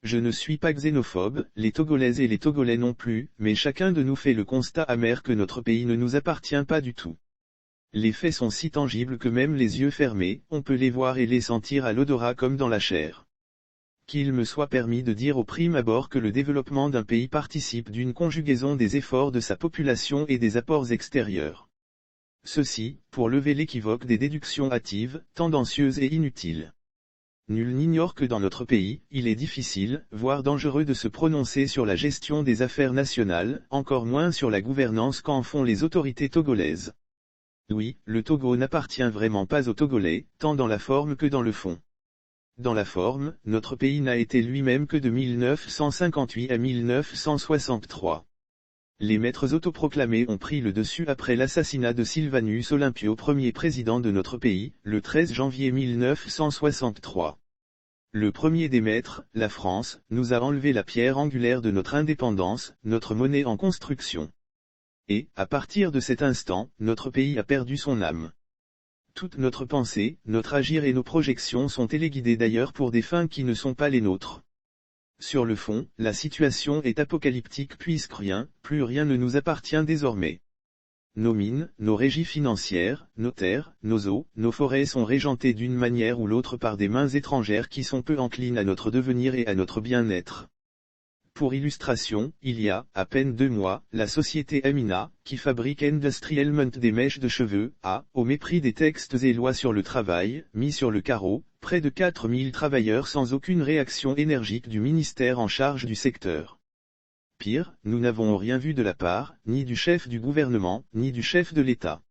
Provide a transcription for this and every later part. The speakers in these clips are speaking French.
je ne suis pas xénophobe, les Togolaises et les Togolais non plus, mais chacun de nous fait le constat amer que notre pays ne nous appartient pas du tout. Les faits sont si tangibles que même les yeux fermés, on peut les voir et les sentir à l'odorat comme dans la chair. Qu'il me soit permis de dire au prime abord que le développement d'un pays participe d'une conjugaison des efforts de sa population et des apports extérieurs. Ceci, pour lever l'équivoque des déductions hâtives, tendancieuses et inutiles. Nul n'ignore que dans notre pays, il est difficile, voire dangereux de se prononcer sur la gestion des affaires nationales, encore moins sur la gouvernance qu'en font les autorités togolaises. Oui, le Togo n'appartient vraiment pas aux Togolais, tant dans la forme que dans le fond. Dans la forme, notre pays n'a été lui-même que de 1958 à 1963. Les maîtres autoproclamés ont pris le dessus après l'assassinat de Sylvanus Olympio, premier président de notre pays, le 13 janvier 1963. Le premier des maîtres, la France, nous a enlevé la pierre angulaire de notre indépendance, notre monnaie en construction. Et, à partir de cet instant, notre pays a perdu son âme. Toute notre pensée, notre agir et nos projections sont téléguidées d'ailleurs pour des fins qui ne sont pas les nôtres. Sur le fond, la situation est apocalyptique puisque plus rien ne nous appartient désormais. Nos mines, nos régies financières, nos terres, nos eaux, nos forêts sont régentées d'une manière ou l'autre par des mains étrangères qui sont peu enclines à notre devenir et à notre bien-être. Pour illustration, il y a, à peine 2 mois, la société Amina, qui fabrique industriellement des mèches de cheveux, a, au mépris des textes et lois sur le travail, mis sur le carreau, près de 4000 travailleurs sans aucune réaction énergique du ministère en charge du secteur. Pire, nous n'avons rien vu de la part, ni du chef du gouvernement, ni du chef de l'État.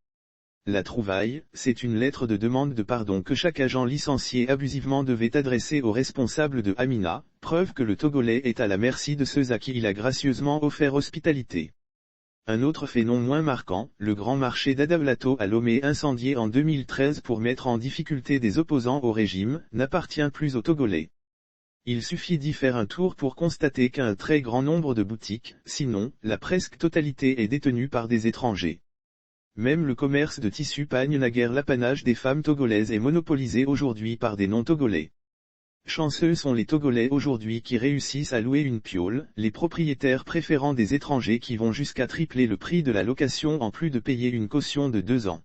La trouvaille, c'est une lettre de demande de pardon que chaque agent licencié abusivement devait adresser aux responsables de Amina, preuve que le Togolais est à la merci de ceux à qui il a gracieusement offert hospitalité. Un autre fait non moins marquant, le grand marché d'Adavlato à Lomé incendié en 2013 pour mettre en difficulté des opposants au régime, n'appartient plus aux Togolais. Il suffit d'y faire un tour pour constater qu'un très grand nombre de boutiques, sinon, la presque totalité est détenue par des étrangers. Même le commerce de tissus pagne naguère l'apanage des femmes togolaises est monopolisé aujourd'hui par des non-togolais. Chanceux sont les Togolais aujourd'hui qui réussissent à louer une piole, les propriétaires préférant des étrangers qui vont jusqu'à tripler le prix de la location en plus de payer une caution de 2 ans.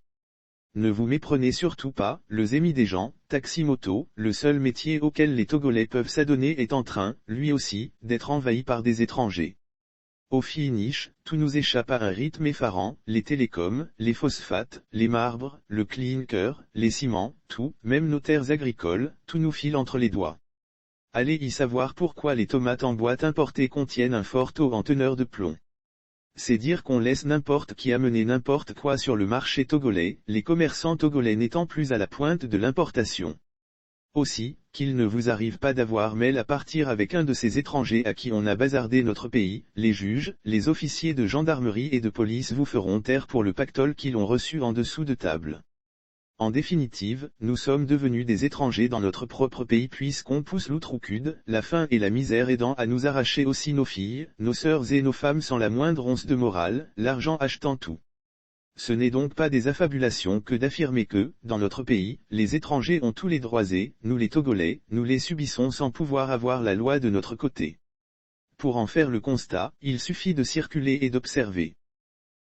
Ne vous méprenez surtout pas, le zémi des gens, taxi-moto, le seul métier auquel les Togolais peuvent s'adonner est en train, lui aussi, d'être envahi par des étrangers. Au finish, tout nous échappe à un rythme effarant, les télécoms, les phosphates, les marbres, le clinker, les ciments, tout, même nos terres agricoles, tout nous file entre les doigts. Allez y savoir pourquoi les tomates en boîte importées contiennent un fort taux en teneur de plomb. C'est dire qu'on laisse n'importe qui amener n'importe quoi sur le marché togolais, les commerçants togolais n'étant plus à la pointe de l'importation. Aussi, qu'il ne vous arrive pas d'avoir mail à partir avec un de ces étrangers à qui on a bazardé notre pays, les juges, les officiers de gendarmerie et de police vous feront taire pour le pactole qu'ils ont reçu en dessous de table. En définitive, nous sommes devenus des étrangers dans notre propre pays puisqu'on pousse l'outroucude, la faim et la misère aidant à nous arracher aussi nos filles, nos sœurs et nos femmes sans la moindre once de morale, l'argent achetant tout. Ce n'est donc pas des affabulations que d'affirmer que, dans notre pays, les étrangers ont tous les droits et, nous les Togolais, nous les subissons sans pouvoir avoir la loi de notre côté. Pour en faire le constat, il suffit de circuler et d'observer.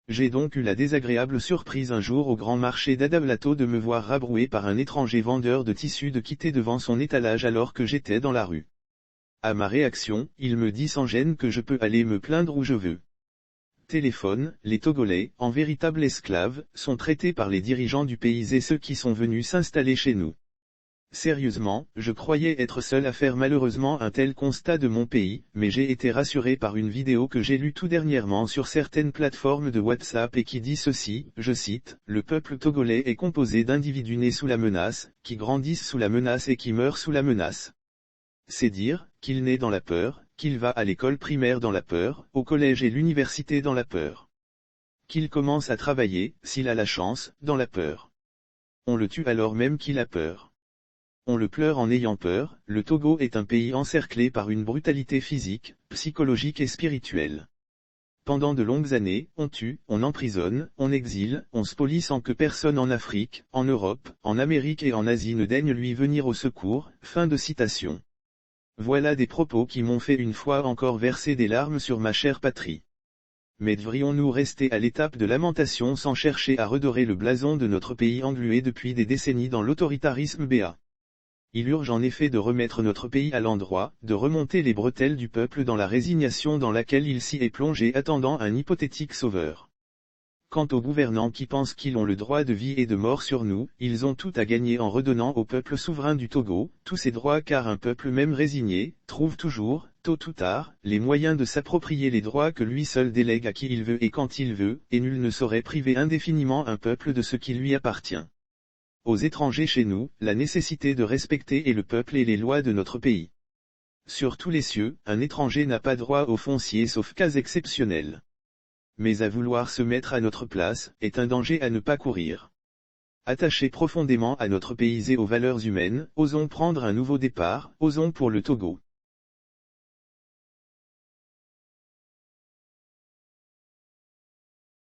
J'ai donc eu la désagréable surprise un jour au grand marché d'Adavlato de me voir rabroué par un étranger vendeur de tissus de quitter devant son étalage alors que j'étais dans la rue. À ma réaction, il me dit sans gêne que je peux aller me plaindre où je veux. Téléphone, les Togolais, en véritables esclaves, sont traités par les dirigeants du pays et ceux qui sont venus s'installer chez nous. Sérieusement, je croyais être seul à faire malheureusement un tel constat de mon pays, mais j'ai été rassuré par une vidéo que j'ai lue tout dernièrement sur certaines plateformes de WhatsApp et qui dit ceci, je cite, « Le peuple togolais est composé d'individus nés sous la menace, qui grandissent sous la menace et qui meurent sous la menace. » C'est dire, qu'il naît dans la peur, qu'il va à l'école primaire dans la peur, au collège et l'université dans la peur. Qu'il commence à travailler, s'il a la chance, dans la peur. On le tue alors même qu'il a peur. On le pleure en ayant peur, le Togo est un pays encerclé par une brutalité physique, psychologique et spirituelle. Pendant de longues années, on tue, on emprisonne, on exile, on spolie sans que personne en Afrique, en Europe, en Amérique et en Asie ne daigne lui venir au secours, fin de citation. Voilà des propos qui m'ont fait une fois encore verser des larmes sur ma chère patrie. Mais devrions-nous rester à l'étape de lamentation sans chercher à redorer le blason de notre pays englué depuis des décennies dans l'autoritarisme béat? Il urge en effet de remettre notre pays à l'endroit, de remonter les bretelles du peuple dans la résignation dans laquelle il s'y est plongé attendant un hypothétique sauveur. Quant aux gouvernants qui pensent qu'ils ont le droit de vie et de mort sur nous, ils ont tout à gagner en redonnant au peuple souverain du Togo, tous ses droits car un peuple même résigné, trouve toujours, tôt ou tard, les moyens de s'approprier les droits que lui seul délègue à qui il veut et quand il veut, et nul ne saurait priver indéfiniment un peuple de ce qui lui appartient. Aux étrangers chez nous, la nécessité de respecter le peuple et les lois de notre pays. Sur tous les cieux, un étranger n'a pas droit au foncier sauf cas exceptionnels. Mais à vouloir se mettre à notre place, est un danger à ne pas courir. Attachés profondément à notre pays et aux valeurs humaines, osons prendre un nouveau départ, osons pour le Togo.